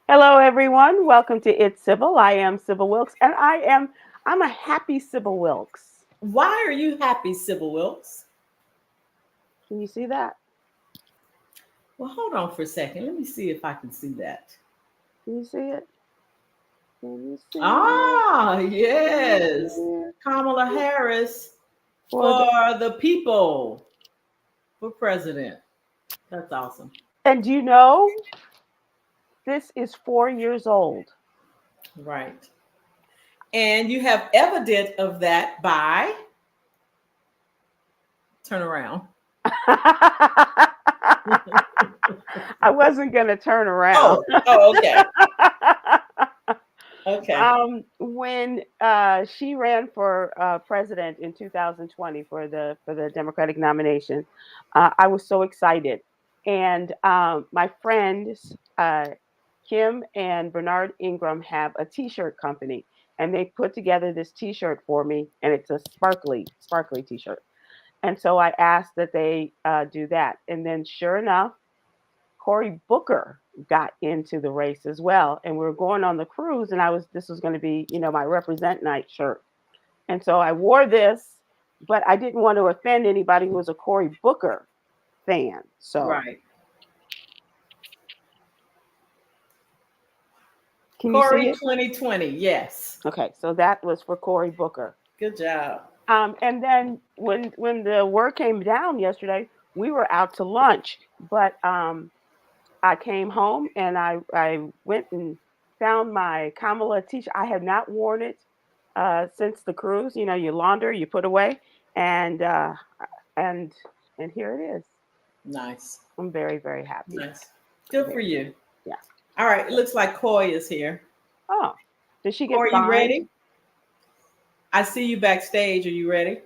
Hello, everyone. Welcome to It's Sybil. I am Sybil Wilkes, and I'm a happy Sybil Wilkes. Why are you happy, Sybil Wilkes? Can you see that? Well, hold on for a second. Let me see if I can see that. Can you see it? Can you see it? Ah, Can you yes. see it? Kamala Harris For for the, the people, for president. That's awesome. and this is 4 years old. Right. And you have evidence of that by turn around. I wasn't gonna turn around. Okay. Okay. When she ran for president in 2020 for the Democratic nomination, I was so excited, and my friends Kim and Bernard Ingram have a T-shirt company, and they put together this T-shirt for me, and it's a sparkly T-shirt, and so I asked that they do that, and then sure enough, Cory Booker got into the race as well. And we were going on the cruise, and this was going to be, my represent night shirt. And so I wore this, but I didn't want to offend anybody who was a Cory Booker fan. So Right. can you see Corey it? 2020. Yes. Okay, so that was for Cory Booker. Good job. And then when the word came down yesterday, we were out to lunch, but I came home and I went and found my Kamala t-shirt. I have not worn it since the cruise. You launder, you put away, and and and here it is. Nice. I'm very very happy. Nice. Good for Very, you. yeah. All right. It looks like Coy is here. Oh, did she get Coy, you fined? ready? I see you backstage. Are you ready?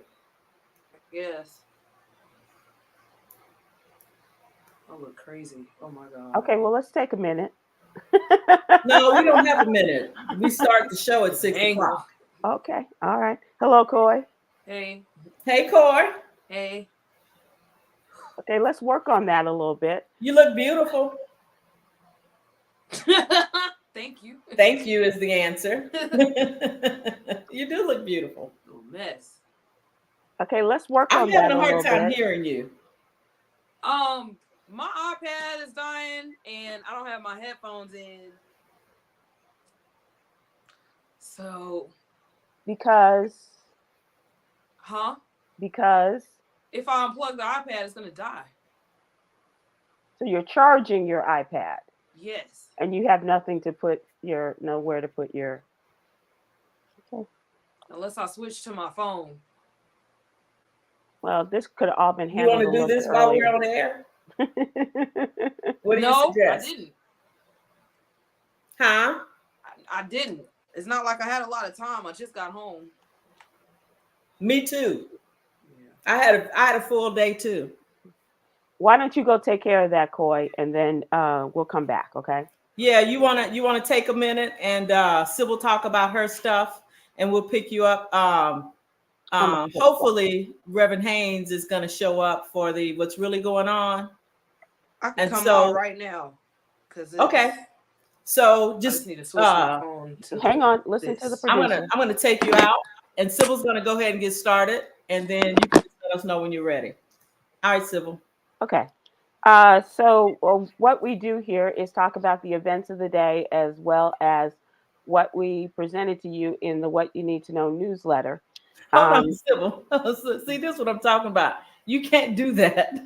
Yes. I look crazy. Oh my god. Okay, well let's take a minute. No, we don't have a minute. We start the show at 6 Angle. o'clock. Okay, all right. Hello, Coy. Hey. Hey, Coy. Hey. Okay, let's work on that a little bit. You look beautiful. Thank you. Thank you is the answer. You do look beautiful. Little mess. Okay, let's work I'm on having that a a hard little time bit. hearing you. My iPad is dying and I don't have my headphones in. So, Because huh? because If I unplug the iPad, it's gonna die. so you're charging your iPad. Yes. And you have nothing to put your nowhere to put your okay. Unless I switch to my phone. Well, this could have all been You want handled a to do little bit this while we're earlier. on air? What do you No, I suggest? didn't. Huh? I didn't. It's not like I had a lot of time. I just got home. Me too. Yeah. I had a full day too. Why don't you go take care of that, Coy, and then we'll come back, okay? Yeah, you wanna take a minute and Sybil talk about her stuff, and we'll pick you up. Hopefully, Reverend Haynes is going to show up for the what's really going on. I can And come so, on right now. Okay. So I just just need to switch my phone to hang on, listen to the this. producer. I'm gonna take you out, and Sybil's gonna go ahead and get started, and then you can just let us know when you're ready. All right, Sybil. Okay. So what we do here is talk about the events of the day as well as what we presented to you in the What You Need to Know newsletter. Hold on, Sybil. See, this is what I'm talking about. You can't do that.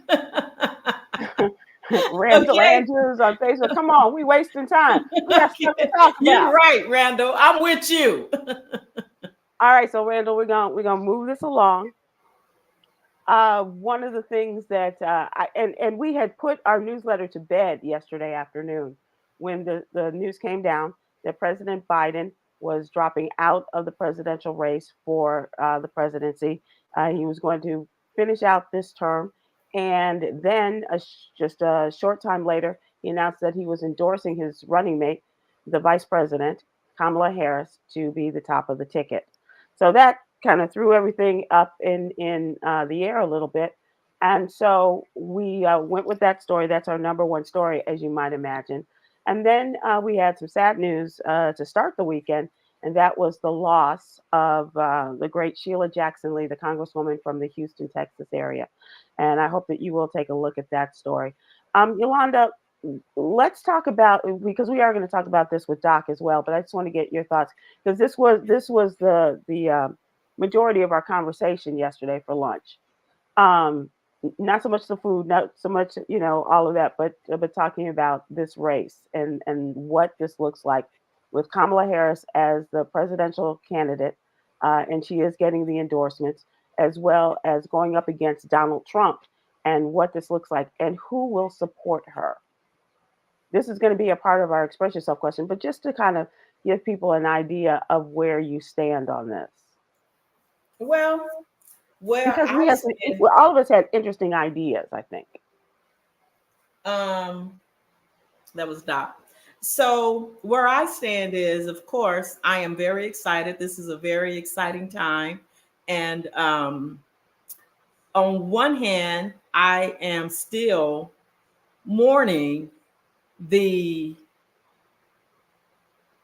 Randall Okay. Andrews on Facebook. Come on, we wasting time. We got stuff to talk You're about. right, Randall. I'm with you. All right, so Randall, we're gonna move this along. One of the things that and we had put our newsletter to bed yesterday afternoon when the news came down that President Biden was dropping out of the presidential race for the presidency. He was going to finish out this term, and then just a short time later, he announced that he was endorsing his running mate, the vice president, Kamala Harris, to be the top of the ticket. So that kind of threw everything up in the air a little bit. And so we went with that story. That's our number one story, as you might imagine. And then we had some sad news to start the weekend, and that was the loss of the great Sheila Jackson Lee, the Congresswoman from the Houston, Texas area. And I hope that you will take a look at that story. Yolanda, let's talk about, because we are going to talk about this with Doc as well, but I just want to get your thoughts, because this was the majority of our conversation yesterday for lunch. Not so much the food, not so much, all of that, but talking about this race and what this looks like with Kamala Harris as the presidential candidate, and she is getting the endorsements, as well as going up against Donald Trump, and what this looks like and who will support her. This is going to be a part of our express yourself question, but just to kind of give people an idea of where you stand on this. Well, because all of us had interesting ideas, I think. That was Doc. So where I stand is, of course, I am very excited. This is a very exciting time. And on one hand, I am still mourning the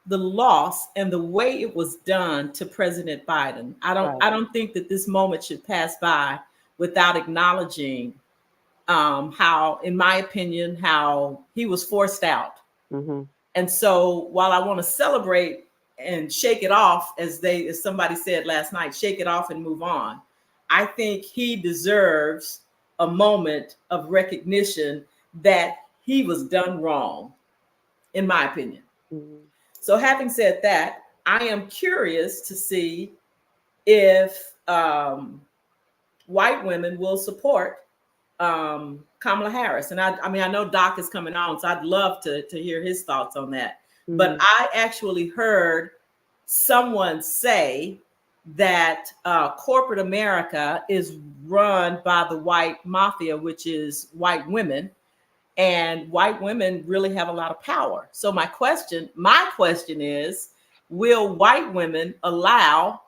loss and the way it was done to President Biden. I don't think that this moment should pass by without acknowledging how, in my opinion, how he was forced out. Mm-hmm. And so while I want to celebrate and shake it off, as somebody said last night, shake it off and move on, I think he deserves a moment of recognition that he was done wrong, in my opinion. Mm-hmm. So having said that, I am curious to see if white women will support Kamala Harris. And I mean, I know Doc is coming on, so I'd love to hear his thoughts on that. Mm-hmm. But I actually heard someone say that corporate America is run by the white mafia, which is white women. And white women really have a lot of power. So my question is, will white women allow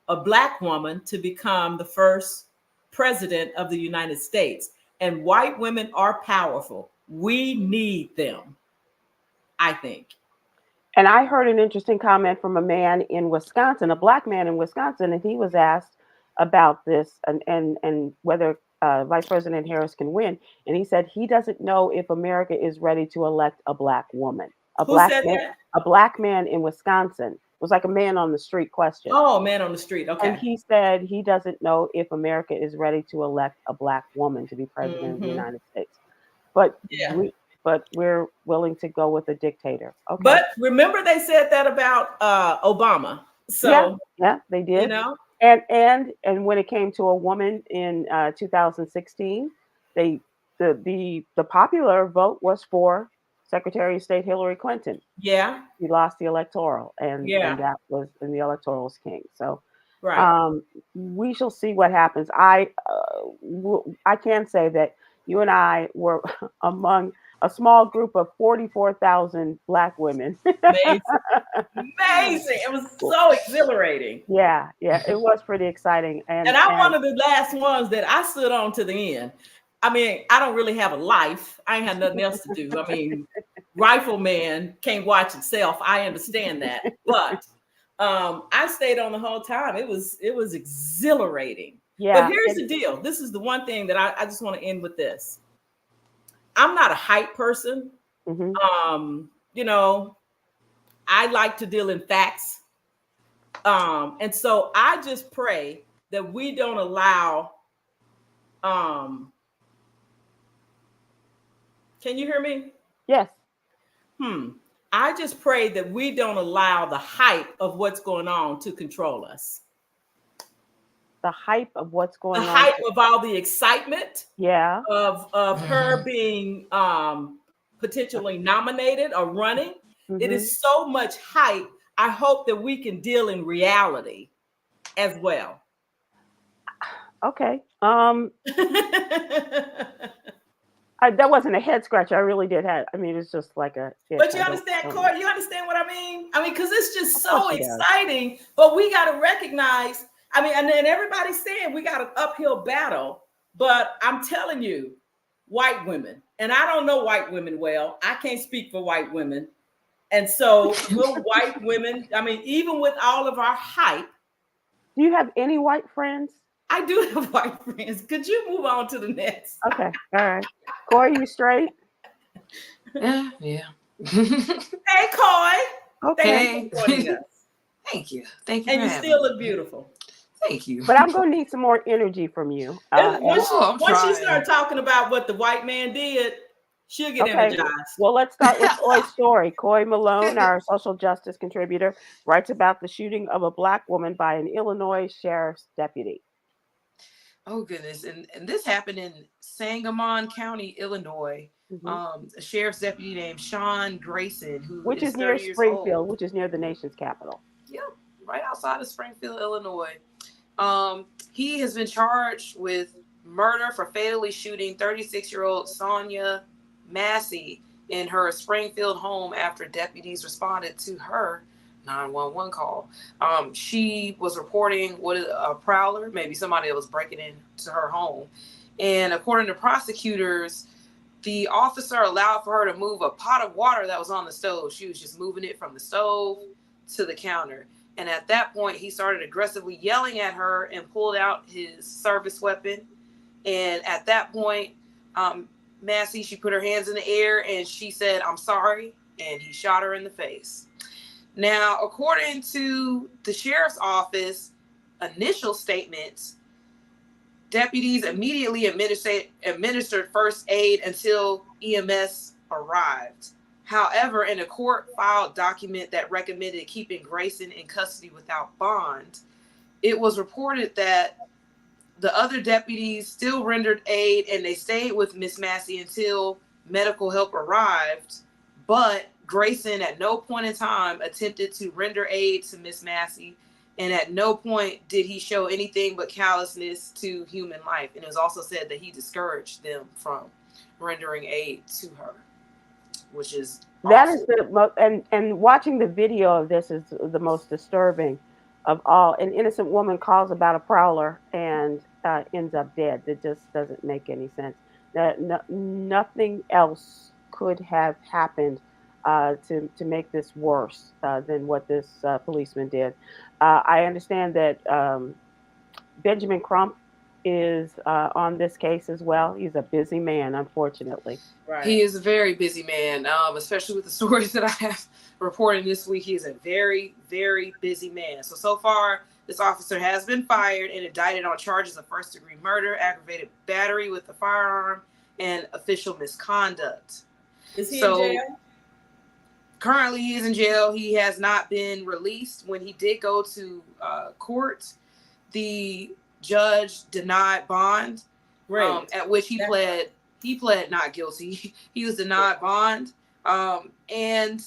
a Black woman to become the first president of the United States? And white women are powerful. We need them, I think. And I heard an interesting comment from a man in Wisconsin, a Black man in Wisconsin, and he was asked about this and whether Vice President Harris can win. And he said he doesn't know if America is ready to elect a Black woman. A Black man in Wisconsin. It was like a man on the street question. Oh, man on the street. Okay. And he said he doesn't know if America is ready to elect a Black woman to be president of the United States. But we're willing to go with a dictator. Okay. But remember, they said that about Obama. So yeah, they did. You know. And when it came to a woman in 2016, the popular vote was for Secretary of State Hillary Clinton. Yeah, he lost the electoral, and that was in the electoral's king. So, we shall see what happens. I can say that you and I were among a small group of 44,000 Black women. Amazing. It was so exhilarating. Yeah, it was pretty exciting. And I'm one of the last ones that I stood on to the end. I mean, I don't really have a life. I ain't had nothing else to do. I mean, Rifleman can't watch itself. I understand that. But I stayed on the whole time. It was exhilarating. Yeah. But here's the deal. This is the one thing that I just want to end with this. I'm not a hype person. Mm-hmm. I like to deal in facts. And so I just pray that we don't allow, can you hear me? Yes. I just pray that we don't allow the hype of what's going on to control us. The hype of what's going on. The hype of all the excitement. Yeah. Of her being potentially nominated or running. Mm-hmm. It is so much hype. I hope that we can deal in reality as well. Okay. That wasn't a head scratcher. I really did have. I mean, it's just like a. But you understand, Cory? You understand what I mean? I mean, because it's just so exciting. But we got to recognize. I mean, and then everybody's saying we got an uphill battle. But I'm telling you, white women, and I don't know white women well. I can't speak for white women. And so will white women, I mean, even with all of our hype. Do you have any white friends? I do have white friends. Could you move on to the next? Okay. All right. Cory, you straight? Yeah. Hey, Coy. Okay. Thank you for joining us. Thank you. Thank you. And you still look beautiful. Thank you. But I'm going to need some more energy from you. Once she started talking about what the white man did, she'll get energized. Well, let's start with Coy's story. Coy Malone, our social justice contributor, writes about the shooting of a Black woman by an Illinois sheriff's deputy. Oh, goodness. And this happened in Sangamon County, Illinois. A sheriff's deputy named Sean Grayson, which is near Springfield, which is near the nation's capital. Yeah, right outside of Springfield, Illinois. He has been charged with murder for fatally shooting 36-year-old Sonia Massey in her Springfield home after deputies responded to her 911 call. She was reporting what a prowler, maybe somebody that was breaking into her home. And according to prosecutors, the officer allowed for her to move a pot of water that was on the stove. She was just moving it from the stove to the counter. And at that point, he started aggressively yelling at her and pulled out his service weapon. And at that point, Massey, she put her hands in the air and she said, "I'm sorry." And he shot her in the face. Now, according to the sheriff's office initial statements, deputies immediately administered first aid until EMS arrived. However, in a court-filed document that recommended keeping Grayson in custody without bond, it was reported that the other deputies still rendered aid and they stayed with Miss Massey until medical help arrived. But Grayson at no point in time attempted to render aid to Miss Massey, and at no point did he show anything but callousness to human life. And it was also said that he discouraged them from rendering aid to her, which is that awesome. Is the most, and watching the video of this is the most disturbing of all. An innocent woman calls about a prowler and ends up dead. That just doesn't make any sense. Nothing else could have happened to make this worse than what this policeman did. I understand that Benjamin Crump is on this case as well. He's a busy man, unfortunately. Right. He is a very busy man, especially with the stories that I have reported this week. He is a very, very busy man. So far, this officer has been fired and indicted on charges of first-degree murder, aggravated battery with a firearm, and official misconduct. Is he in jail? Currently, he is in jail. He has not been released. When he did go to court, the judge denied bond, at which he pled not guilty. He was denied bond. And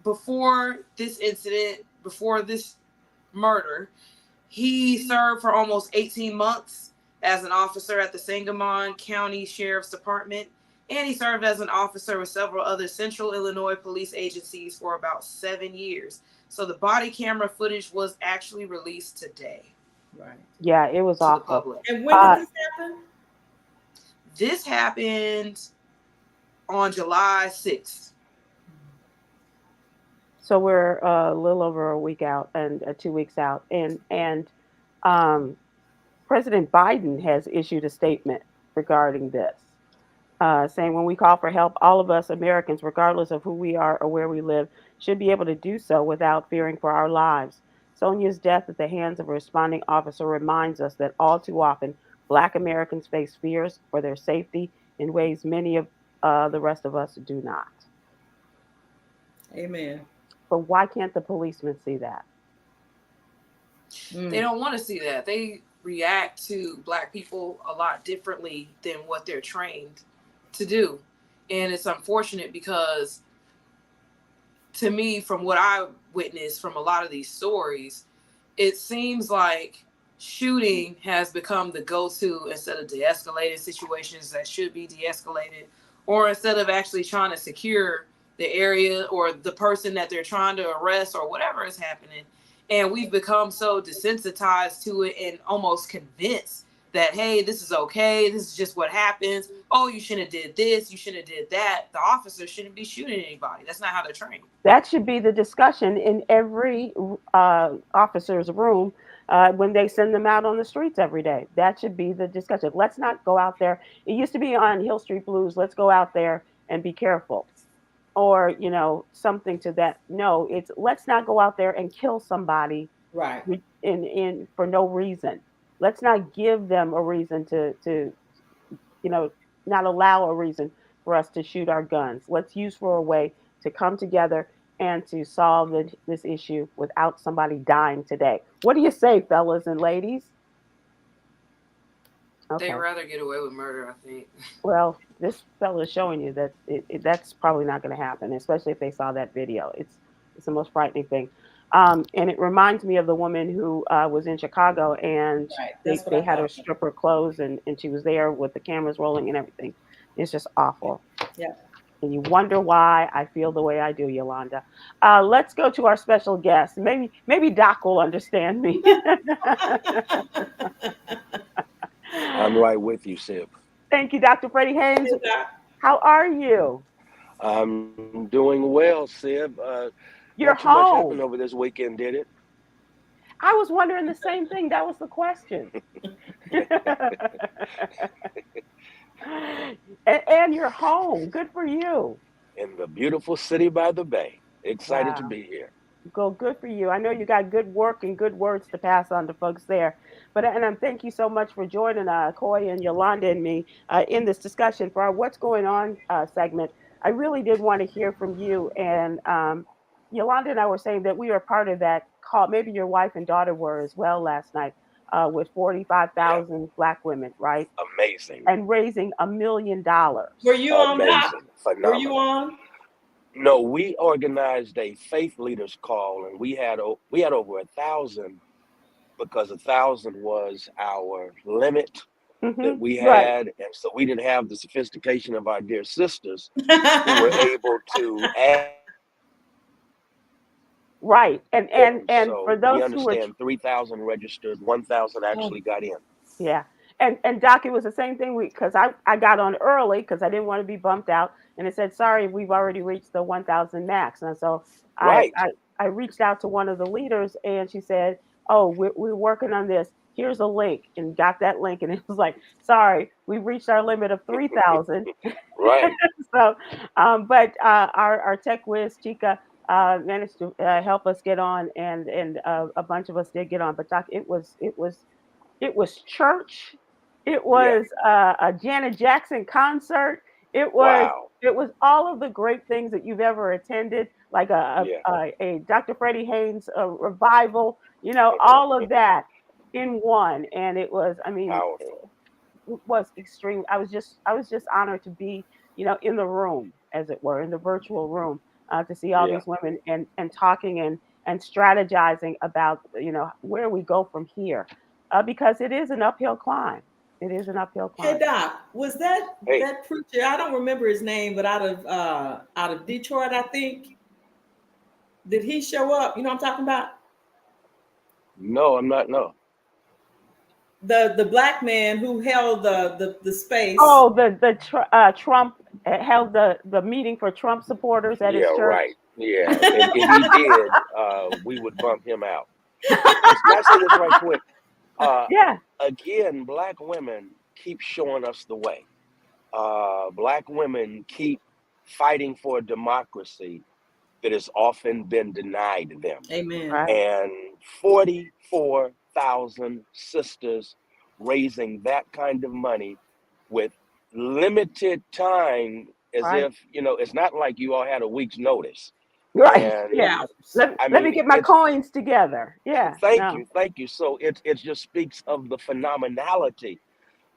before this incident, before this murder, he served for almost 18 months as an officer at the Sangamon County Sheriff's Department. And he served as an officer with several other Central Illinois police agencies for about 7 years. So the body camera footage was actually released today. Right. Yeah, it was awful. And when did this happen? This happened on July 6th. So we're a little over a week out and 2 weeks out. And President Biden has issued a statement regarding this. Saying when we call for help, all of us Americans, regardless of who we are or where we live, should be able to do so without fearing for our lives. Sonia's death at the hands of a responding officer reminds us that all too often, Black Americans face fears for their safety in ways many of the rest of us do not. Amen. But why can't the policemen see that? They don't want to see that. They react to Black people a lot differently than what they're trained to do. And it's unfortunate because, to me, from what I witnessed from a lot of these stories, it seems like shooting has become the go-to instead of de-escalating situations that should be de-escalated, or instead of actually trying to secure the area or the person that they're trying to arrest or whatever is happening. And we've become so desensitized to it and almost convinced that, hey, this is okay, this is just what happens. Oh, you shouldn't have did this, you shouldn't have did that. The officers shouldn't be shooting anybody. That's not how they're trained. That should be the discussion in every officer's room when they send them out on the streets every day. That should be the discussion. Let's not go out there. It used to be on Hill Street Blues, let's go out there and be careful. Or, something to that. No, it's let's not go out there and kill somebody Right. in for no reason. Let's not give them a reason to not allow a reason for us to shoot our guns. Let's use for a way to come together and to solve this issue without somebody dying today. What do you say, fellas and ladies? Okay. They'd rather get away with murder, I think. Well, this fella is showing you that that's probably not going to happen, especially if they saw that video. It's the most frightening thing. And it reminds me of the woman who was in Chicago, and they had her strip her clothes, and she was there with the cameras rolling and everything. It's just awful. Yeah. And you wonder why I feel the way I do, Yolanda. Let's go to our special guest. Maybe Doc will understand me. I'm right with you, Sib. Thank you, Dr. Freddie Haynes. How are you? I'm doing well, Sib. You're not too much home. happened over this weekend, did it? I was wondering the same thing. That was the question. and you're home. Good for you. In the beautiful city by the bay. Excited to be here. Good for you. I know you got good work and good words to pass on to folks there. And thank you so much for joining Coy and Yolanda and me in this discussion for our What's Going On segment. I really did want to hear from you. And Yolanda and I were saying that we were part of that call. Maybe your wife and daughter were as well last night with 45,000 Black women, right? Amazing. And raising $1 million. Were you on that? Phenomenal. Were you on? No, we organized a faith leaders call, and we had over 1,000 because 1,000 was our limit that we had, and so we didn't have the sophistication of our dear sisters who were able to add. Right, and so for those we understand 3,000 registered, 1,000 actually got in. Yeah, and Doc, it was the same thing because I got on early because I didn't want to be bumped out, and it said sorry, we've already reached the 1,000 max, and so I reached out to one of the leaders, and she said, oh, we're working on this. Here's a link, and got that link, and it was like, sorry, we've reached our limit of 3,000. Right. So, but our tech whiz Chica managed to help us get on, and a bunch of us did get on. But Doc, it was church. It was a Janet Jackson concert. It was all of the great things that you've ever attended, like a Dr. Freddie Haynes revival. All of that in one, and it was. I mean, it was extreme. I was just honored to be, in the room, as it were, in the virtual room, to see all these women and talking and strategizing about, where we go from here, because it is an uphill climb. It is an uphill climb. Hey Doc, was that preacher? I don't remember his name, but out of Detroit, I think. Did he show up? You know what I'm talking about? No, I'm not. No. The Black man who held the space. Oh, Trump held the meeting for Trump supporters at his church. Yeah, right. Yeah, if he did, we would bump him out. Can I say this right quick? Again, Black women keep showing us the way. Black women keep fighting for a democracy that has often been denied them. Amen. Right. And 44,000 sisters raising that kind of money with limited time, as if, it's not like you all had a week's notice. Right. And let me get my coins together. Yeah. Thank you. So it just speaks of the phenomenality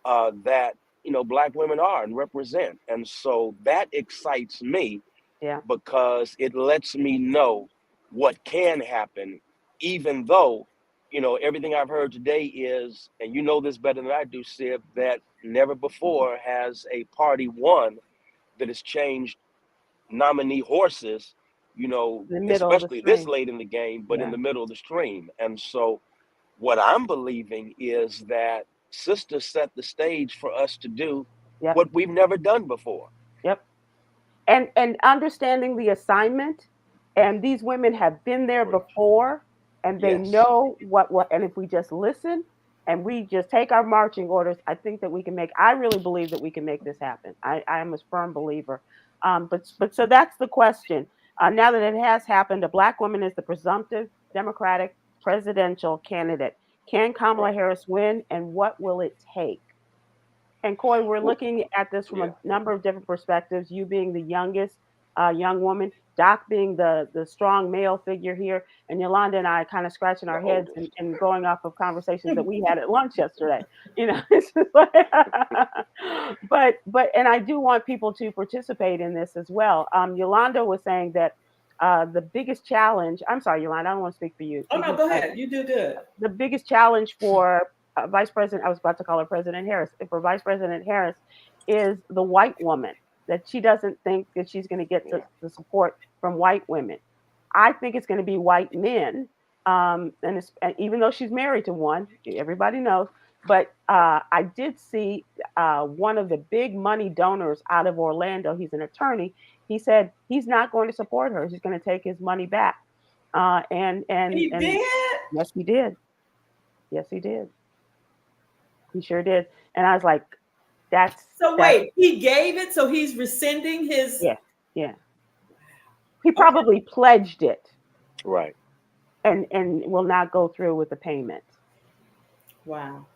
that Black women are and represent, and so that excites me. Yeah. Because it lets me know what can happen, even though everything I've heard today is, and this better than I do, Sib, that never before has a party won that has changed nominee horses. Especially this late in the game, but in the middle of the stream. And so what I'm believing is that sisters set the stage for us to do Yep. what we've never done before. Yep. And understanding the assignment, and these women have been there before, and they Yes. know what, and if we just listen and we just take our marching orders, I think that we can make, I really believe that we can make this happen. I am a firm believer. But so that's the question. Now that it has happened, a Black woman is the presumptive Democratic presidential candidate. Can Kamala Harris win, and what will it take? And Coy, we're looking at this from a number of different perspectives. You being the youngest young woman, Doc being the strong male figure here, and Yolanda and I kind of scratching our heads and going off of conversations that we had at lunch yesterday. You know, but and I do want people to participate in this as well. Yolanda was saying that the biggest challenge. I'm sorry, Yolanda, I don't want to speak for you. Oh no, go ahead. You do good. The biggest challenge for Vice President, I was about to call her President Harris, for Vice President Harris, is the white woman, that she doesn't think that she's going to get the support from white women. I think it's going to be white men, and even though she's married to one, everybody knows. But I did see one of the big money donors out of Orlando. He's an attorney. He said he's not going to support her. He's going to take his money back. And he did? Yes, he did. Yes, he did. He sure did. And I was like, wait, he gave it, so he's rescinding his. Yeah. He probably pledged it. Right. And will not go through with the payment. Wow.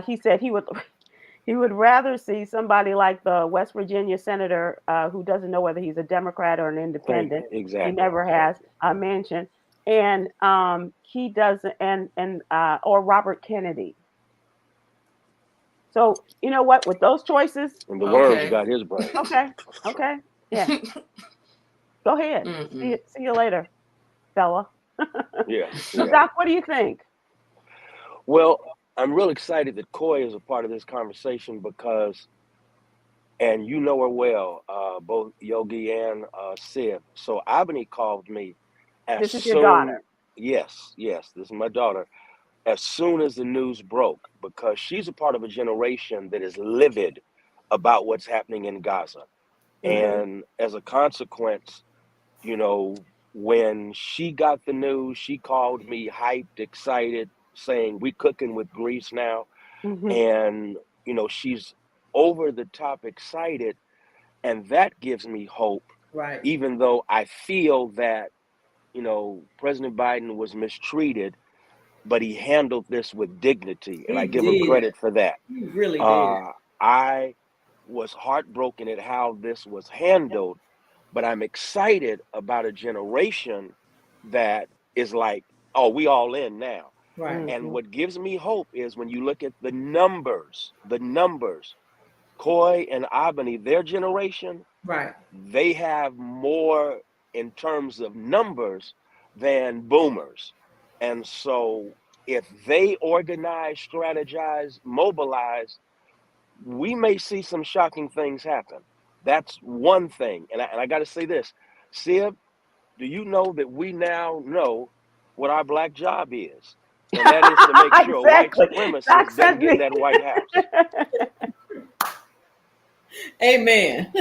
He said he would rather see somebody like the West Virginia senator who doesn't know whether he's a Democrat or an independent. Exactly. He never has a Manchin. And he doesn't, or Robert Kennedy. So you know what? With those choices, and the worms got his brain. Okay, yeah. Go ahead. See you later, fella. Yeah. So Doc, what do you think? Well, I'm real excited that Coy is a part of this conversation because, and you know her well, both Yogi and Sid. So Albany called me. This is your daughter. Yes, this is my daughter. As soon as the news broke, because she's a part of a generation that is livid about what's happening in Gaza. And as a consequence, you know, when she got the news, she called me hyped, excited, saying, "We cooking with grease now." And, you know, she's over the top excited. And that gives me hope. Right. Even though I feel that, you know, President Biden was mistreated, but he handled this with dignity, and I give him credit for that. He really did. I was heartbroken at how this was handled, but I'm excited about a generation that is like, oh, we all in now. Right. And what gives me hope is when you look at the numbers, Coy and Albany, their generation, right, they have more in terms of numbers than boomers. And so if they organize, strategize, mobilize, we may see some shocking things happen. That's one thing. And I got to say this, Sib, do you know that we now know what our black job is? And that is to make sure white supremacists don't get in that White House. Amen.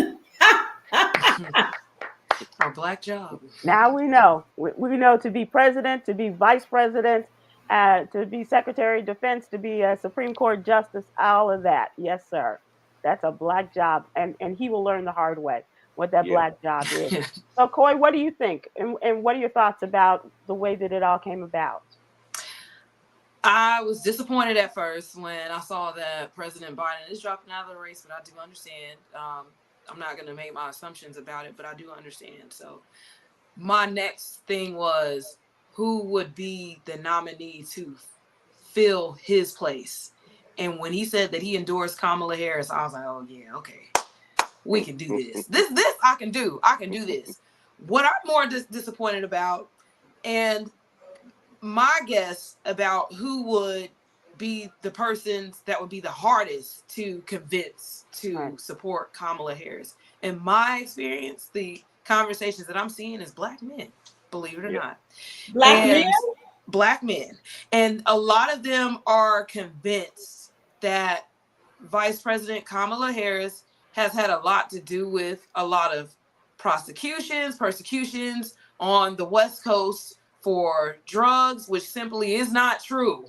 Our black job. Now we know. We know to be president, to be vice president, to be Secretary of Defense, to be a Supreme Court justice, all of that. Yes, sir. That's a black job. And he will learn the hard way what that black job is. So, Coy, what do you think? And what are your thoughts about the way that it all came about? I was disappointed at first when I saw that President Biden is dropping out of the race, but I do understand. I'm not going to make my assumptions about it, but I do understand. So my next thing was, who would be the nominee to fill his place? And when he said that he endorsed Kamala Harris, I was like, oh yeah, okay, we can do this. This I can do. I can do this. What I'm more disappointed about, and my guess about who would be the persons that would be the hardest to convince to support Kamala Harris. In my experience, the conversations that I'm seeing is black men, believe it or not. Black men? Black men. And a lot of them are convinced that Vice President Kamala Harris has had a lot to do with a lot of persecutions on the West Coast for drugs, which simply is not true.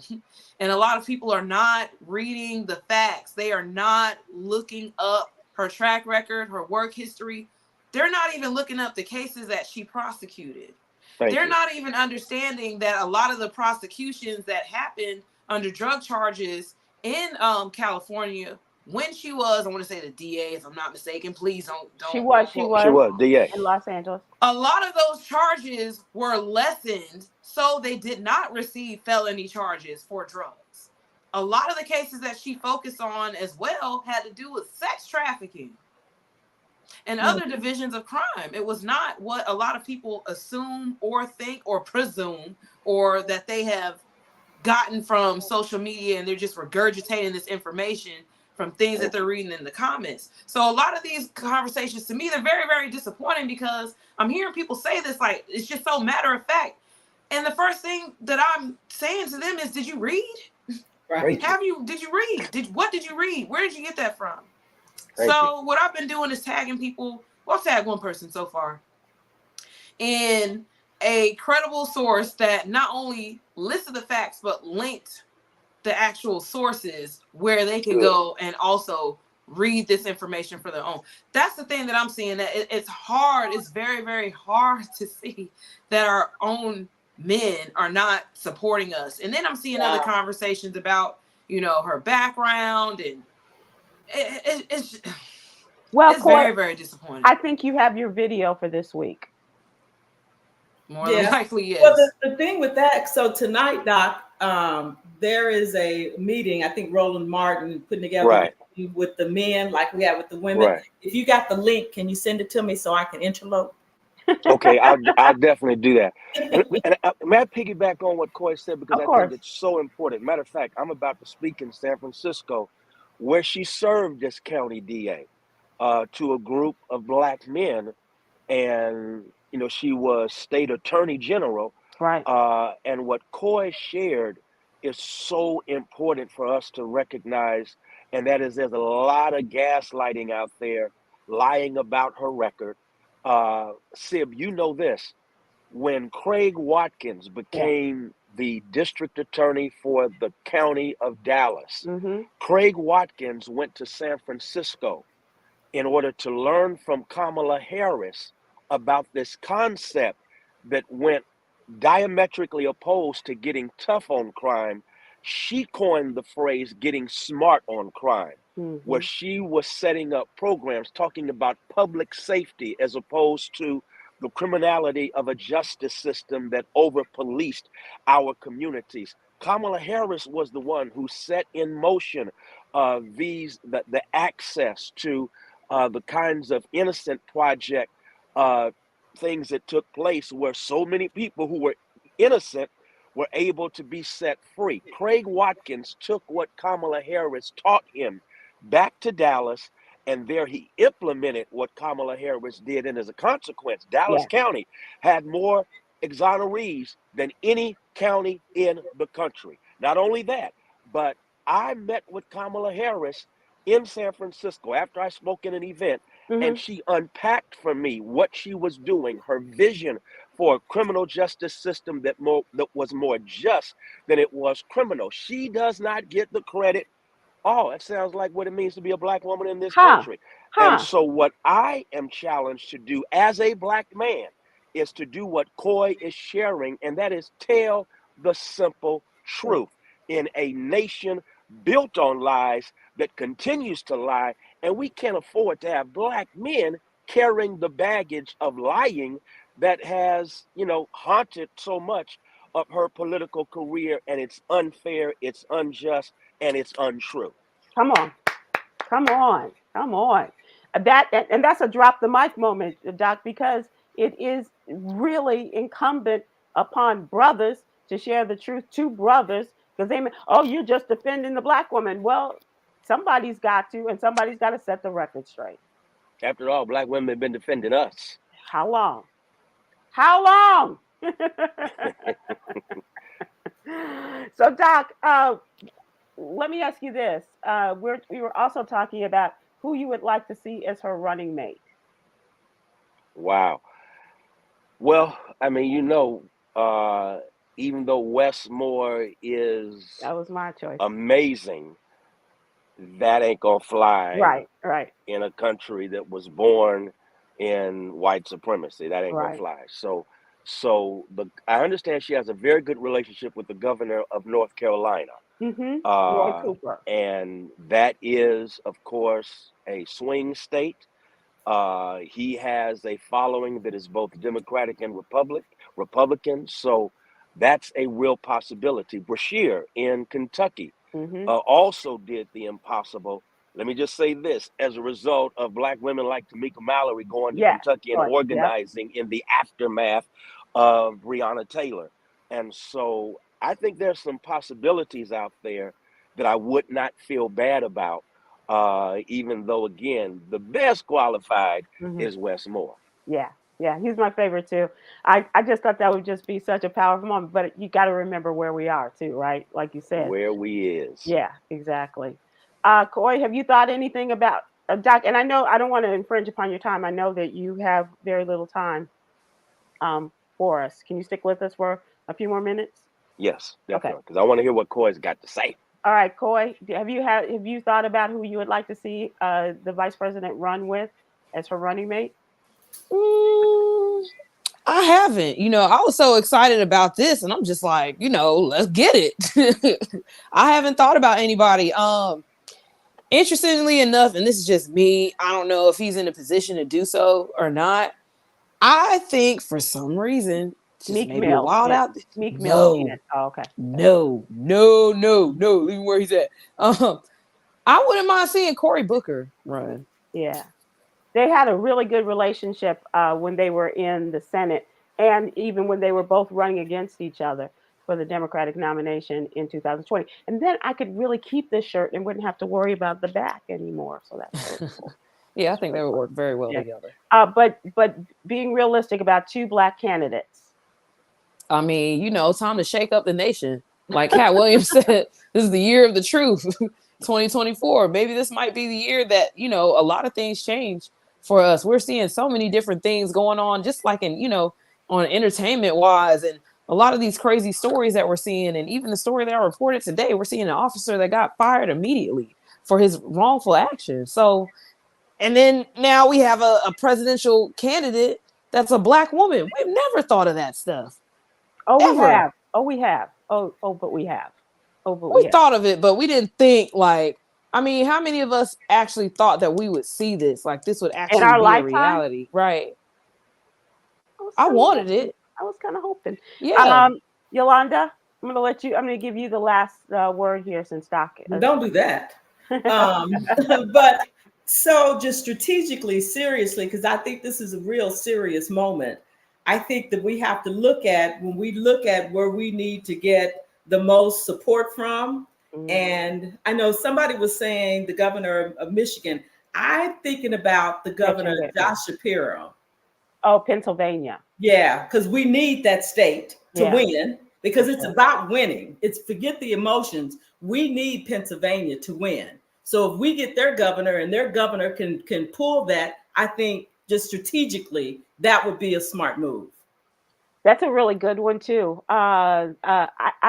And a lot of people are not reading the facts. They are not looking up her track record, her work history. They're not even looking up the cases that she prosecuted. They're not even understanding that a lot of the prosecutions that happened under drug charges in California, when she was, I want to say the DA, if I'm not mistaken, please don't. She was DA in Los Angeles. A lot of those charges were lessened, so they did not receive felony charges for drugs. A lot of the cases that she focused on as well had to do with sex trafficking and other divisions of crime. It was not what a lot of people assume or think or presume, or that they have gotten from social media and they're just regurgitating this information from things that they're reading in the comments. So a lot of these conversations, to me, they're very, very disappointing, because I'm hearing people say this like it's just so matter of fact. And the first thing that I'm saying to them is, did you read? Right. Did you read? What did you read? Where did you get that from? Thank So you. what I've been doing is tagging people. Well, I've tagged one person so far in a credible source that not only listed the facts, but linked the actual sources where they can go and also read this information for their own. That's the thing that I'm seeing, that it's hard. It's very, very hard to see that our own men are not supporting us. And then I'm seeing other conversations about, her background, and it's Coy, very, very disappointing. I think you have your video for this week. More than likely, yes. Well, the thing with that, so tonight, Doc, there is a meeting, I think Roland Martin putting together with the men like we have with the women. Right. If you got the link, can you send it to me so I can interlope? Okay, I'll definitely do that. And may I piggyback on what Coy said, because I think it's so important. Matter of fact, I'm about to speak in San Francisco, where she served as county DA to a group of Black men, and she was state attorney general. Right. And what Coy shared is so important for us to recognize, and that is there's a lot of gaslighting out there, lying about her record. Sib, you know this. When Craig Watkins became the district attorney for the county of Dallas, Craig Watkins went to San Francisco in order to learn from Kamala Harris about this concept that went diametrically opposed to getting tough on crime. She coined the phrase getting smart on crime, where she was setting up programs talking about public safety as opposed to the criminality of a justice system that over-policed our communities. Kamala Harris was the one who set in motion the access to the kinds of innocent project things that took place, where so many people who were innocent were able to be set free. Craig Watkins took what Kamala Harris taught him back to Dallas, and there he implemented what Kamala Harris did. And as a consequence, Dallas County had more exonerees than any county in the country. Not only that, but I met with Kamala Harris in San Francisco after I spoke in an event, and she unpacked for me what she was doing, her vision for a criminal justice system that was more just than it was criminal. She does not get the credit. Oh, it sounds like what it means to be a Black woman in this country. And so what I am challenged to do as a Black man is to do what Coy is sharing, and that is tell the simple truth in a nation built on lies that continues to lie. And we can't afford to have Black men carrying the baggage of lying that has, haunted so much of her political career. And it's unfair, it's unjust, and it's untrue. Come on. That's a drop the mic moment, Doc, because it is really incumbent upon brothers to share the truth to brothers, because you're just defending the Black woman. Well, somebody's got to, and somebody's got to set the record straight. After all, Black women have been defending us. How long? So, Doc, let me ask you this. We were also talking about who you would like to see as her running mate. Wow. Well, I mean, even though Westmore is That was my choice. amazing, that ain't gonna fly Right. in a country that was born in white supremacy. That ain't gonna Right. fly. I understand she has a very good relationship with the governor of North Carolina. Roy Cooper. And that is, of course, a swing state. He has a following that is both Democratic and Republican. So that's a real possibility. Brashear in Kentucky also did the impossible. Let me just say this: as a result of Black women like Tamika Mallory going to Yeah. Kentucky and Right. Yep. organizing in the aftermath of Breonna Taylor. And so I think there's some possibilities out there that I would not feel bad about, even though, again, the best qualified is Wes Moore. Yeah. Yeah. He's my favorite too. I just thought that would just be such a powerful moment. But you got to remember where we are too, right? Like you said. Where we is. Yeah. Exactly. Coy, have you thought anything about Doc? And I know I don't want to infringe upon your time. I know that you have very little time for us. Can you stick with us for a few more minutes? Yes, Okay. definitely, because I want to hear what Coy's got to say. All right, Coy, have you thought about who you would like to see the vice president run with as her running mate? I haven't. I was so excited about this, and I'm just like, let's get it. I haven't thought about anybody. Interestingly enough, and this is just me, I don't know if he's in a position to do so or not. I think for some reason, just Meek maybe Mill. a wild Yeah. out. Meek Mill. Yeah. Oh, okay. No. Leave him where he's at. I wouldn't mind seeing Cory Booker run. Yeah. They had a really good relationship when they were in the Senate, and even when they were both running against each other for the Democratic nomination in 2020. And then I could really keep this shirt and wouldn't have to worry about the back anymore. So that's really cool. Yeah, I think they would work very well together. But being realistic about two Black candidates. I mean, time to shake up the nation. Like Cat Williams said, this is the year of the truth. 2024. Maybe this might be the year that, a lot of things change for us. We're seeing so many different things going on, just like on entertainment wise, and a lot of these crazy stories that we're seeing. And even the story that I reported today, we're seeing an officer that got fired immediately for his wrongful action. So, and then now we have a presidential candidate that's a Black woman. We've never thought of that stuff. We have. We have. But we have. We thought of it, but we didn't think how many of us actually thought that we would see this? Like this would actually be a reality, right? I wanted it. I was kind of hoping. Yeah. Yolanda, I'm going to give you the last word here since Doc. Don't do that. But so just strategically, seriously, because I think this is a real serious moment. I think that we have to when we look at where we need to get the most support from. And I know somebody was saying the governor of Michigan. I'm thinking about the governor, Josh Shapiro. Oh, Pennsylvania. Yeah, because we need that state to win, because it's about winning. It's forget the emotions. We need Pennsylvania to win. So if we get their governor and their governor can pull that, I think just strategically, that would be a smart move. That's a really good one too. I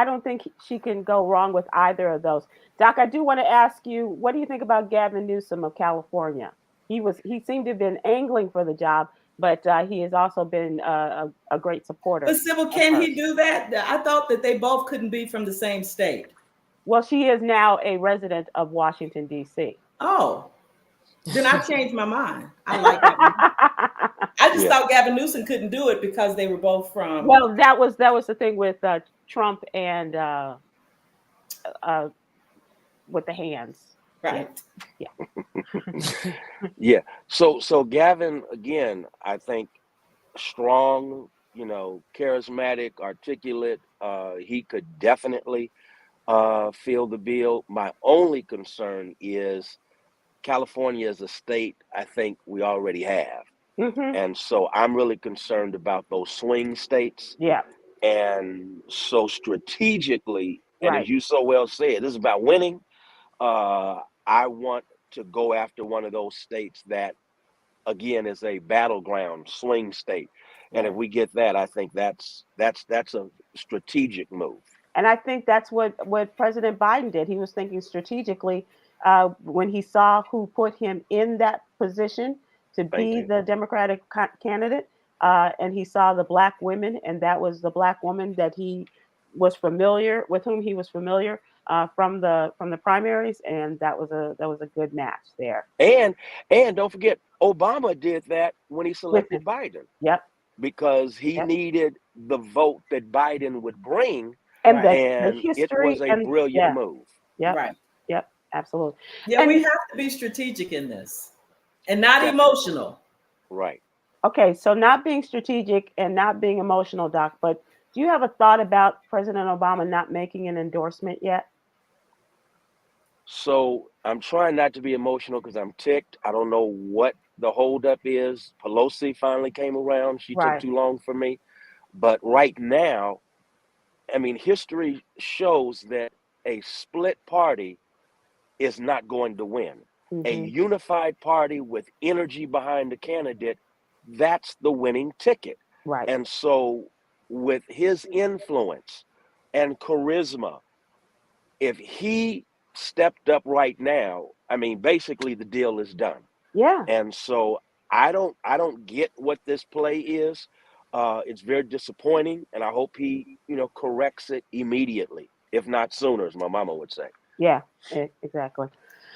don't think she can go wrong with either of those. Doc, I do want to ask you, what do you think about Gavin Newsom of California? He seemed to have been angling for the job, but he has also been a great supporter. But Sybil, can he do that? I thought that they both couldn't be from the same state. Well, she is now a resident of Washington, D.C. Oh, then I changed my mind. I like that. I just thought Gavin Newsom couldn't do it because they were both from. Well, that was the thing with Trump and with the hands. Right. Yeah. Yeah. So Gavin, again, I think strong, charismatic, articulate. He could definitely fill the bill. My only concern is California is a state I think we already have. And so I'm really concerned about those swing states. Yeah. And so strategically, And Right. as you so well said, this is about winning. I want to go after one of those states that, again, is a battleground swing state. And if we get that, I think that's a strategic move. And I think that's what President Biden did. He was thinking strategically when he saw who put him in that position to Thank be you. the Democratic candidate, and he saw the black women, and that was the black woman that he was familiar with, whom he was familiar from the primaries, and that was a good match there. And don't forget, Obama did that when he With selected it. Biden, Yep. because he Yep. needed the vote that Biden would bring, And Right. the and it history was a and brilliant move. Yep. Right. Yep. Absolutely. Yeah, And we have to be strategic in this and not Definitely. emotional. Right. okay, so not being strategic and not being emotional, Doc, but do you have a thought about President Obama not making an endorsement yet? So I'm trying not to be emotional because I'm ticked. I don't know what the holdup is. Pelosi finally came around. She took Right. too long for me. But right now, I mean, history shows that a split party is not going to win. A Mhm. unified party with energy behind the candidate, that's the winning ticket. Right. And so, with his influence and charisma, if he stepped up right now, I mean, basically the deal is done. Yeah. And so I don't get what this play is. It's very disappointing, and I hope he, corrects it immediately, if not sooner, as my mama would say. Yeah. Exactly.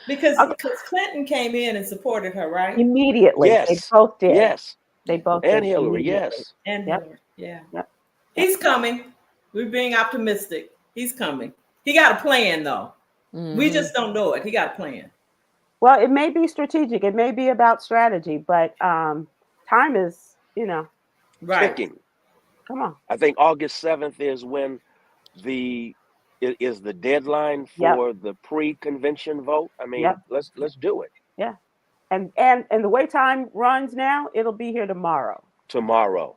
Because Okay. Clinton came in and supported her, right? Immediately. They Yes, both did. yes, They both and did Hillary, immediately. yes. And Yep. Hillary. Yeah. Yep. He's coming. We're being optimistic. He's coming. He got a plan, though. We just don't know it. He got a plan. Well, it may be strategic. It may be about strategy, but time is, Right. Ticking. come on. I think August 7th is when is the deadline Yep. for the pre-convention vote. I mean, Yep. let's do it Yeah. And the way time runs now, it'll be here tomorrow. tomorrow.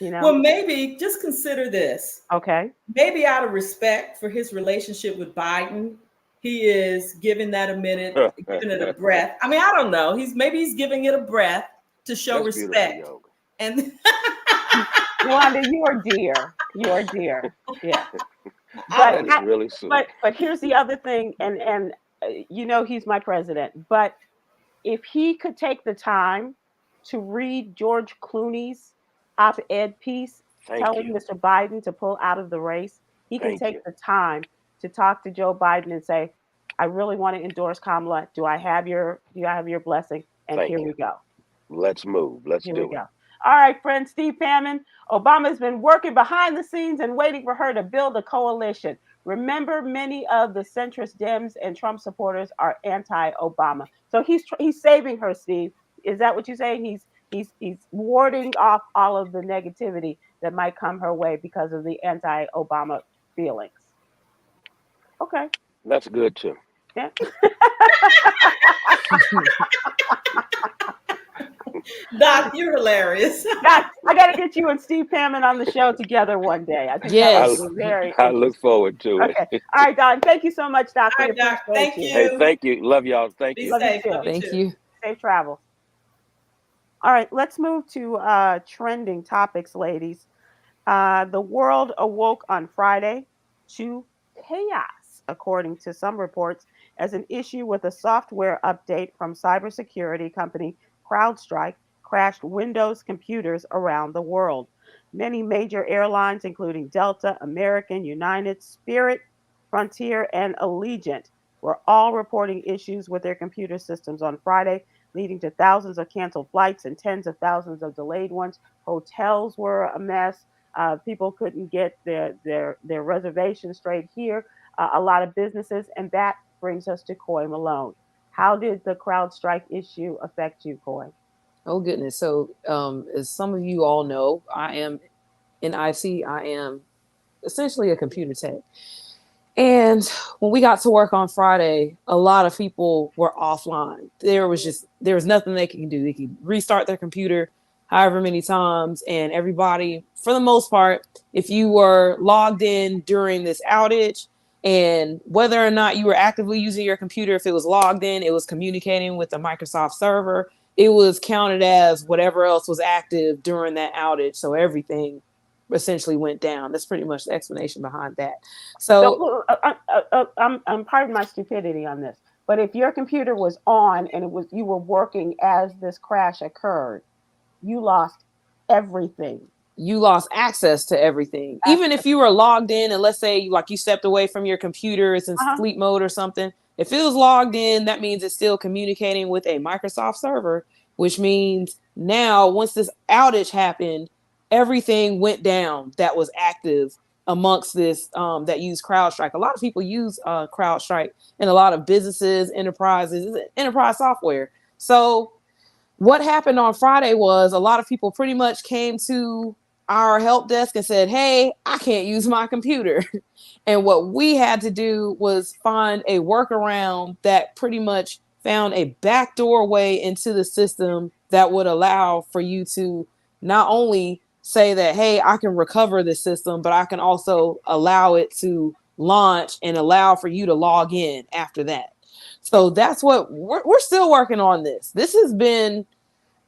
Well, maybe just consider this. Okay. Maybe out of respect for his relationship with Biden, he is giving that a minute, giving it a breath. I mean, I don't know. Maybe he's giving it a breath to show That's respect. beautiful, Yoga. And Yolanda, you are dear. You are dear. Yeah. That is really sweet. But here's the other thing, and he's my president. But if he could take the time to read George Clooney's op-ed piece telling Mr. Biden to pull out of the race, he can take the time to talk to Joe Biden and say, "I really want to endorse Kamala. Do I have your blessing?" And here we go. Let's move. Let's do it. All right, friend Steve Hammond. Obama has been working behind the scenes and waiting for her to build a coalition. Remember, many of the centrist Dems and Trump supporters are anti-Obama. So he's saving her, Steve. Is that what you're saying? He's warding off all of the negativity that might come her way because of the anti-Obama feelings. Okay. That's good too. Yeah. Doc, you're hilarious. Doc, I got to get you and Steve Hammond on the show together one day. I think Yes. that would be very I look forward to it. Okay. All right, Don. Thank you so much, Doc. All right, Doc. Thank you. Hey, thank you. Love y'all. Thank Be you. safe. you too. Love you Thank too. you. Safe travels. All right, let's move to trending topics, ladies. The world awoke on Friday to chaos, according to some reports, as an issue with a software update from cybersecurity company CrowdStrike crashed Windows computers around the world. Many major airlines, including Delta, American, United, Spirit, Frontier, and Allegiant, were all reporting issues with their computer systems on Friday, leading to thousands of canceled flights and tens of thousands of delayed ones. Hotels were a mess. People couldn't get their reservations straight here. A lot of businesses, and that brings us to Coy Malone. How did the CrowdStrike issue affect you, Coy? Oh goodness! So, as some of you all know, I am in IC. I am essentially a computer tech. And when we got to work on Friday, a lot of people were offline. There was nothing they could do. They could restart their computer however many times, and everybody, for the most part, if you were logged in during this outage, And whether or not you were actively using your computer, if it was logged in, it was communicating with the Microsoft server. It was counted as whatever else was active during that outage. So everything essentially went down. That's pretty much the explanation behind that. So I'm pardon my stupidity on this, but if your computer was on and you were working as this crash occurred, you lost everything. You lost access to everything. Even if you were logged in and let's say you stepped away from your computer, it's in sleep mode or something. If it was logged in, that means it's still communicating with a Microsoft server, which means now once this outage happened, everything went down that was active amongst this that use CrowdStrike. A lot of people use CrowdStrike in a lot of businesses, enterprises, enterprise software. So what happened on Friday was a lot of people pretty much came to our help desk and said, hey, I can't use my computer. And what we had to do was find a workaround that pretty much found a backdoor way into the system that would allow for you to not only say that, hey, I can recover the system, but I can also allow it to launch and allow for you to log in after that. So that's what we're still working on this. This has been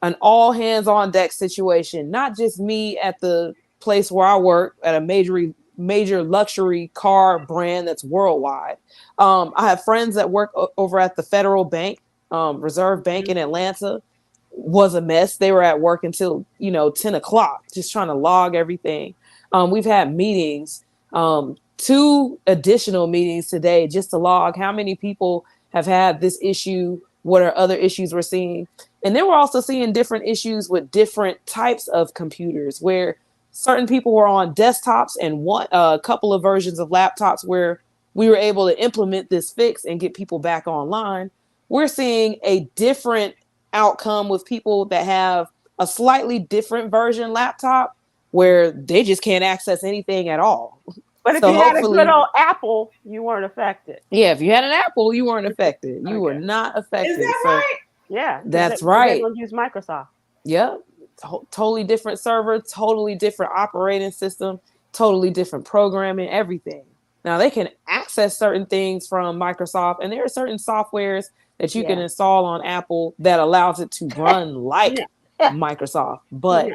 an all hands on deck situation, not just me at the place where I work at a major luxury car brand that's worldwide. I have friends that work over at the Federal Bank, Reserve Bank in Atlanta. Was a mess. They were at work until 10 o'clock, just trying to log everything. We've had meetings, 2 additional meetings today just to log how many people have had this issue, what are other issues we're seeing. And then we're also seeing different issues with different types of computers where certain people were on desktops and a couple of versions of laptops where we were able to implement this fix and get people back online. We're seeing a different outcome with people that have a slightly different version laptop where they just can't access anything at all. But if you had a good old Apple, you weren't affected. Yeah, if you had an Apple, you weren't affected. You were not affected. Is that right? Yeah, that's right. They don't use Microsoft. Yep. Totally different server, totally different operating system, totally different programming, everything. Now they can access certain things from Microsoft, and there are certain softwares that you can install on Apple that allows it to run like Microsoft. But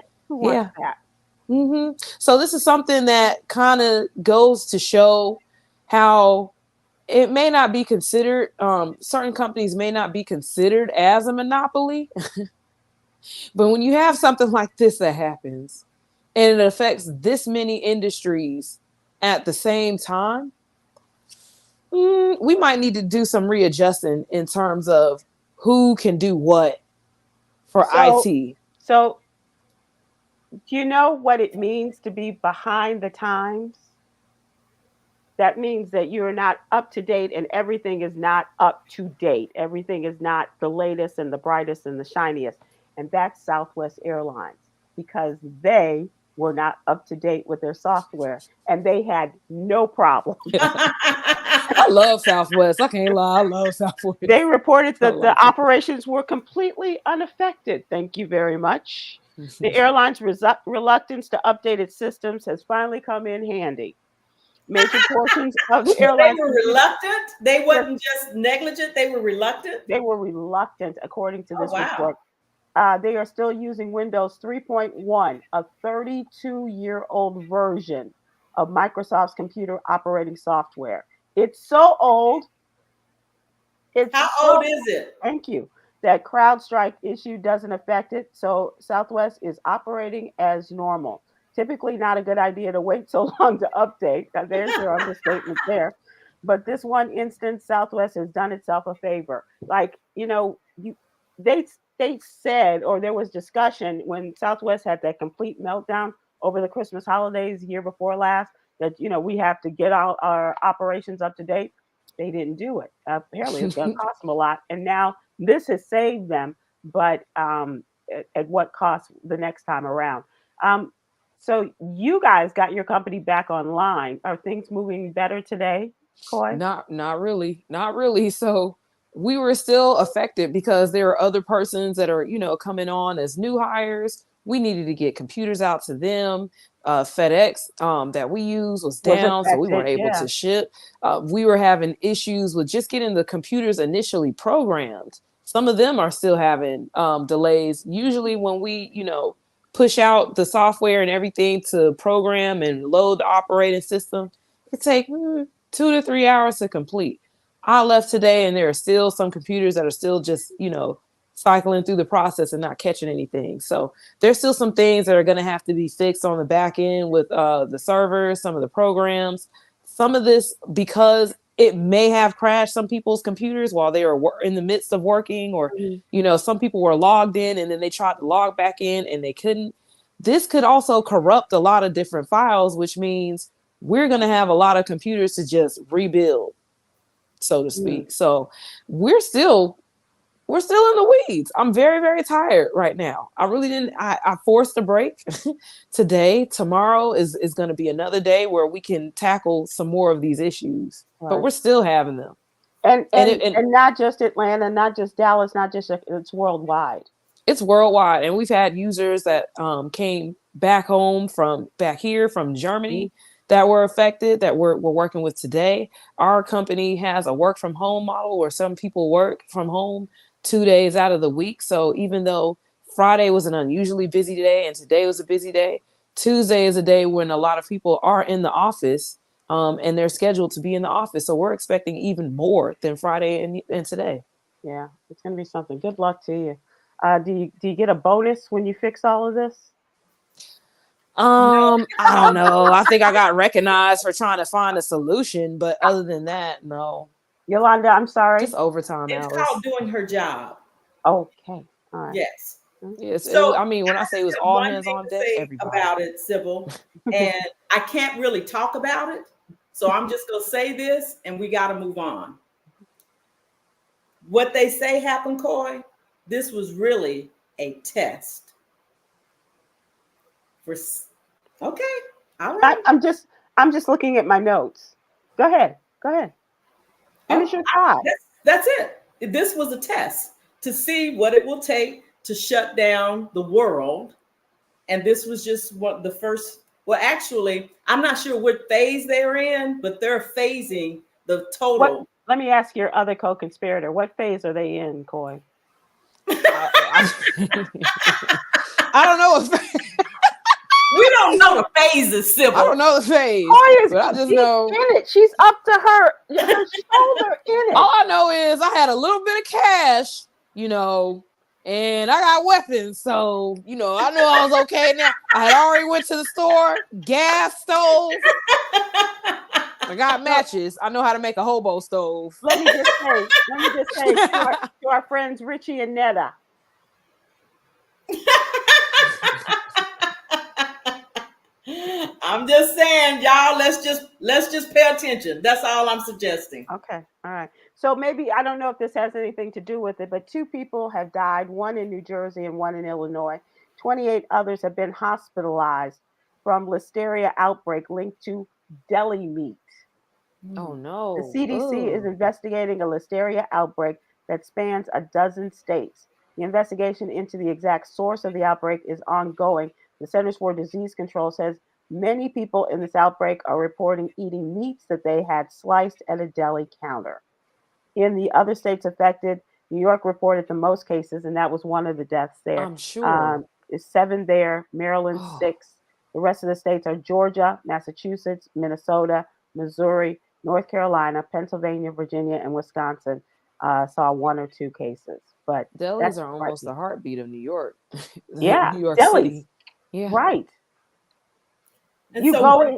So this is something that kind of goes to show how it may not be considered, certain companies may not be considered as a monopoly. But when you have something like this that happens and it affects this many industries at the same time, we might need to do some readjusting in terms of who can do what for IT. So do you know what it means to be behind the times? That means that you're not up to date and everything is not up to date. Everything is not the latest and the brightest and the shiniest. And that's Southwest Airlines because they were not up to date with their software and they had no problem. I love Southwest. I can't lie. I love Southwest. They reported that the operations were completely unaffected. Thank you very much. The airline's reluctance to update its systems has finally come in handy. Major portions of the airline. They were reluctant. They wasn't just negligent. They were reluctant. They were reluctant, according to this report. They are still using Windows 3.1, a 32-year-old version of Microsoft's computer operating software. It's so old. How old is it? Thank you. That CrowdStrike issue doesn't affect it. So Southwest is operating as normal. Typically not a good idea to wait so long to update. There's your understatement there. But this one instance, Southwest has done itself a favor. Like, they said, or there was discussion when Southwest had that complete meltdown over the Christmas holidays year before last, that, we have to get our operations up to date. They didn't do it. Apparently it's going to cost them a lot. And now this has saved them, but at what cost the next time around? So you guys got your company back online. Are things moving better today, Coy? Not really. So we were still affected because there are other persons that are, coming on as new hires. We needed to get computers out to them. FedEx that we use was down, so we weren't able to ship. We were having issues with just getting the computers initially programmed. Some of them are still having delays. Usually when we, push out the software and everything to program and load the operating system, it takes 2 to 3 hours to complete. I left today and there are still some computers that are still just, cycling through the process and not catching anything. So there's still some things that are going to have to be fixed on the back end with the servers, some of the programs, some of this, because it may have crashed some people's computers while they were in the midst of working, or, some people were logged in and then they tried to log back in and they couldn't. This could also corrupt a lot of different files, which means we're going to have a lot of computers to just rebuild, so to speak. So we're still in the weeds. I'm very, very tired right now. I really didn't, I forced a break today. Tomorrow is going to be another day where we can tackle some more of these issues, but we're still having them. And not just Atlanta, not just Dallas, not just, it's worldwide. It's worldwide. And we've had users that came back home from back here from Germany that were affected, that we're working with today. Our company has a work from home model where some people work from home 2 days out of the week. So even though Friday was an unusually busy day and today was a busy day, Tuesday is a day when a lot of people are in the office and they're scheduled to be in the office. So we're expecting even more than Friday and today. Yeah, it's going to be something. Good luck to you. Do you get a bonus when you fix all of this? I don't know. I think I got recognized for trying to find a solution, but other than that, no. Yolanda, I'm sorry. Just overtime it's hours. It's called doing her job. Okay. All right. Yes. Yes. So, when I say it was all hands on deck, everybody. About it, Sybil, and I can't really talk about it. So I'm just going to say this and we got to move on. What they say happened, Coy, this was really a test. Okay. All right. I'm just looking at my notes. Go ahead. Finish your thought. That's it. This was a test to see what it will take to shut down the world. And this was just the first. Well, actually, I'm not sure what phase they're in, but they're phasing the total. Let me ask your other co-conspirator. What phase are they in, Coy? I don't know. We don't know the phases, Sybil. I don't know the phase. But I just know in it. She's up to her shoulder in it. All I know is I had a little bit of cash, and I got weapons. So, I know I was okay now. I had already went to the store, gas stove. I got matches. I know how to make a hobo stove. Let me just say to our friends Richie and Netta. I'm just saying, y'all, let's just pay attention. That's all I'm suggesting. Okay. All right. So maybe, I don't know if this has anything to do with it, but 2 people have died, one in New Jersey and one in Illinois. 28 others have been hospitalized from Listeria outbreak linked to deli meat. Oh, no. The CDC is investigating a Listeria outbreak that spans a dozen states. The investigation into the exact source of the outbreak is ongoing. The Centers for Disease Control says many people in this outbreak are reporting eating meats that they had sliced at a deli counter. In the other states affected, New York reported the most cases, and that was one of the deaths there. I'm sure. There's 7 there, Maryland 6. The rest of the states are Georgia, Massachusetts, Minnesota, Missouri, North Carolina, Pennsylvania, Virginia, and Wisconsin saw 1 or 2 cases. But delis are almost the heartbeat of New York. Yeah, New York delis. City. Yeah. Right. And what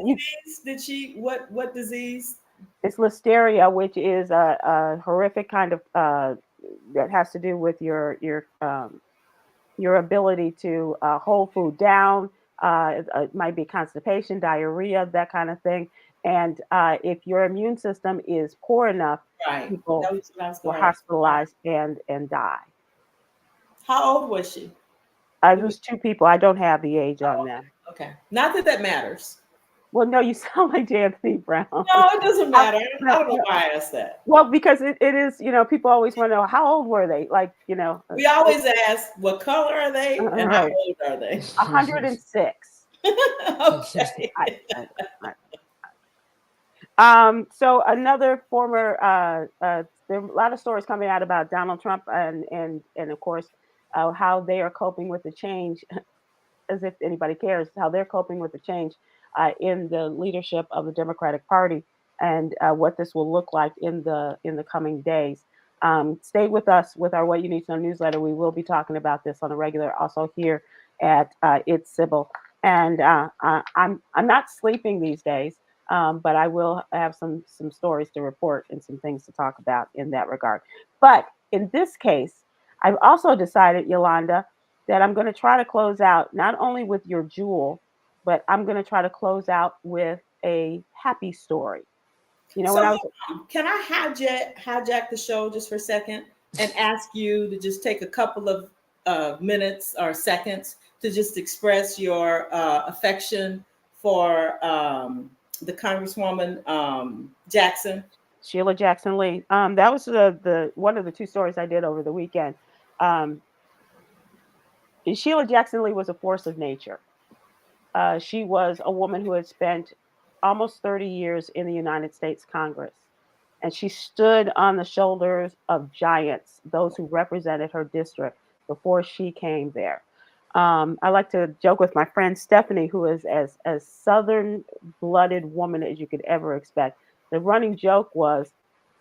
disease? It's Listeria, which is a horrific kind of that has to do with your ability to hold food down. It might be constipation, diarrhea, that kind of thing. And if your immune system is poor enough, people will hospitalized and die. How old was she? It was 2 people. I don't have the age on them. Okay. Not that matters. Well, no, you sound like Anthony Brown. No, it doesn't matter. I don't know why I asked that. Well, because it is, people always want to know, how old were they? Like, we always ask, what color are they and how old are they? 106. Okay. So another former, there are a lot of stories coming out about Donald Trump and of course how they are coping with the change, as if anybody cares, how they're coping with the change in the leadership of the Democratic Party and what this will look like in the coming days. Stay with us with our What You Need to Know newsletter. We will be talking about this on a regular, also here at It's Sybil. And I'm not sleeping these days. But I will have some stories to report and some things to talk about in that regard. But in this case, I've also decided, Yolanda, that I'm going to try to close out not only with your jewel, but I'm going to try to close out with a happy story. You know, So when I was can I hijack the show just for a second and ask you to just take a couple of minutes or seconds to just express your affection for the Congresswoman Jackson? Sheila Jackson Lee. That was the one of the two stories I did over the weekend. Um, Sheila Jackson Lee was a force of nature. She was a woman who had spent almost 30 years in the United States Congress, and she stood on the shoulders of giants, those who represented her district before she came there. I like to joke with my friend Stephanie, who is as Southern-blooded woman as you could ever expect. The running joke was,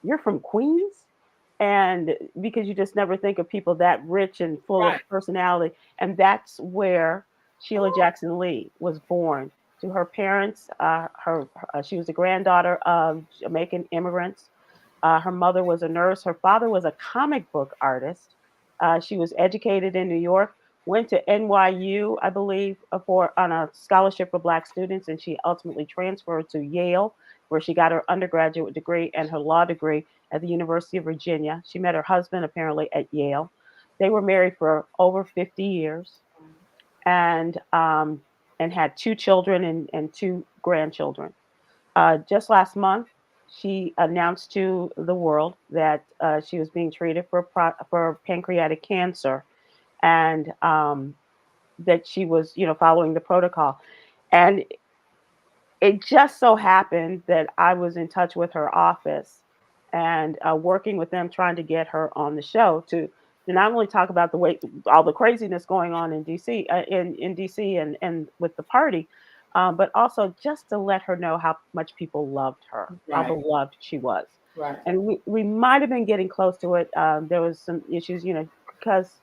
"You're from Queens," and because you just never think of people that rich and full of Right. personality, and that's where Sheila Jackson Lee was born. To her parents, she was the granddaughter of Jamaican immigrants. Her mother was a nurse. Her father was a comic book artist. She was educated in New York, went to NYU, I believe, on a scholarship for Black students, and she ultimately transferred to Yale, where she got her undergraduate degree and her law degree at the University of Virginia. She met her husband apparently at Yale. They were married for over 50 years, and had two children and two grandchildren. Just last month, she announced to the world that she was being treated for pancreatic cancer, and that she was, following the protocol. And it just so happened that I was in touch with her office and working with them, trying to get her on the show to not only talk about all the craziness going on in DC, in DC and with the party, but also just to let her know how much people loved her, how Right. beloved she was. Right. And we might have been getting close to it. There was some issues, because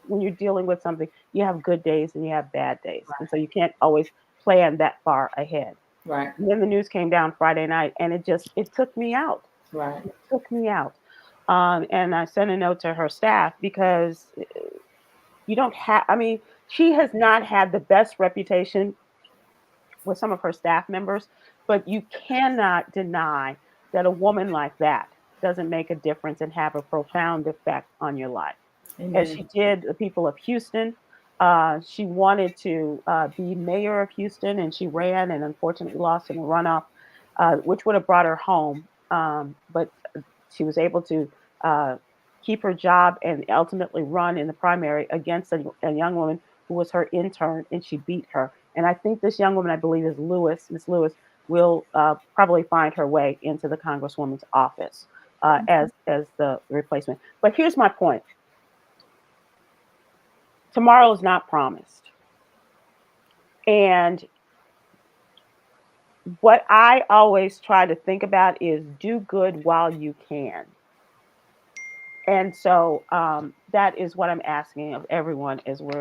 when you're dealing with something, you have good days and you have bad days, and so you can't always plan that far ahead. Right. And then the news came down Friday night, and it took me out. Right. It took me out. And I sent a note to her staff because you don't have. I mean, she has not had the best reputation with some of her staff members, but you cannot deny that a woman like that doesn't make a difference and have a profound effect on your life. As Amen. she did the people of Houston. She wanted to be mayor of Houston, and she ran and unfortunately lost in a runoff, which would have brought her home. But she was able to keep her job and ultimately run in the primary against a young woman who was her intern, and she beat her. And I think this young woman, I believe, is Miss Lewis, will probably find her way into the Congresswoman's office as the replacement. But here's my point. Tomorrow is not promised. And what I always try to think about is do good while you can. And so that is what I'm asking of everyone as we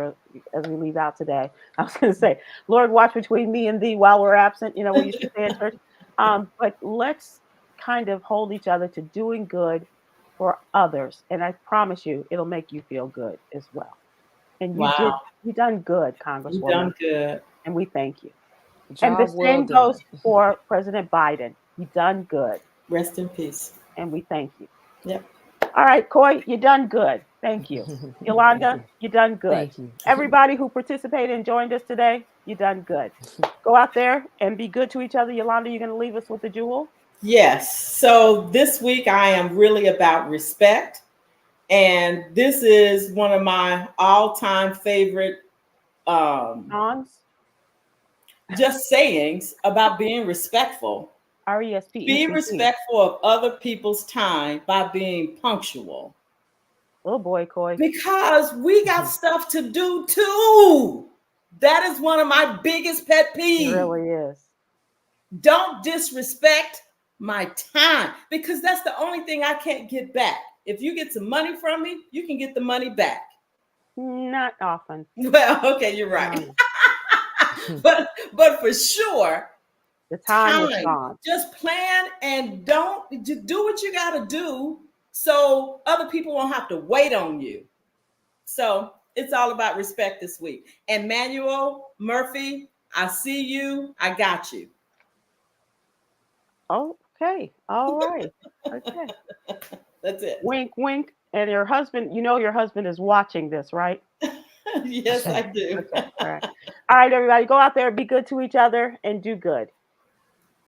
leave out today. I was going to say, Lord, watch between me and thee while we're absent. We used to say in church. But let's kind of hold each other to doing good for others. And I promise you, it'll make you feel good as well. And you done good, Congresswoman. You done good. And we thank you. Job And the well same done. goes for President Biden. You done good. Rest in peace. And we thank you. Yep. All right, Coy, you done good. Thank you. Yolanda, you done good. Thank you. Everybody who participated and joined us today, you done good. Go out there and be good to each other. Yolanda, you're going to leave us with the jewel? Yes. So this week I am really about respect. And this is one of my all-time favorite songs. just sayings about being respectful. RESP. Be respectful of other people's time by being punctual. Oh boy, Coy. Because we got stuff to do too. That is one of my biggest pet peeves. It really is. Don't disrespect my time, because that's the only thing I can't get back. If you get some money from me, you can get the money back. Not often. Well, okay, you're right. but for sure, the time is gone. Just plan and don't do what you got to do so other people won't have to wait on you. So it's all about respect this week. And Manuel Murphy, I see you. I got you. Okay. All right. Okay. That's it. Wink, wink. And your husband, your husband is watching this, right? Yes, I do. Okay. All right. All right, everybody. Go out there, be good to each other, and do good.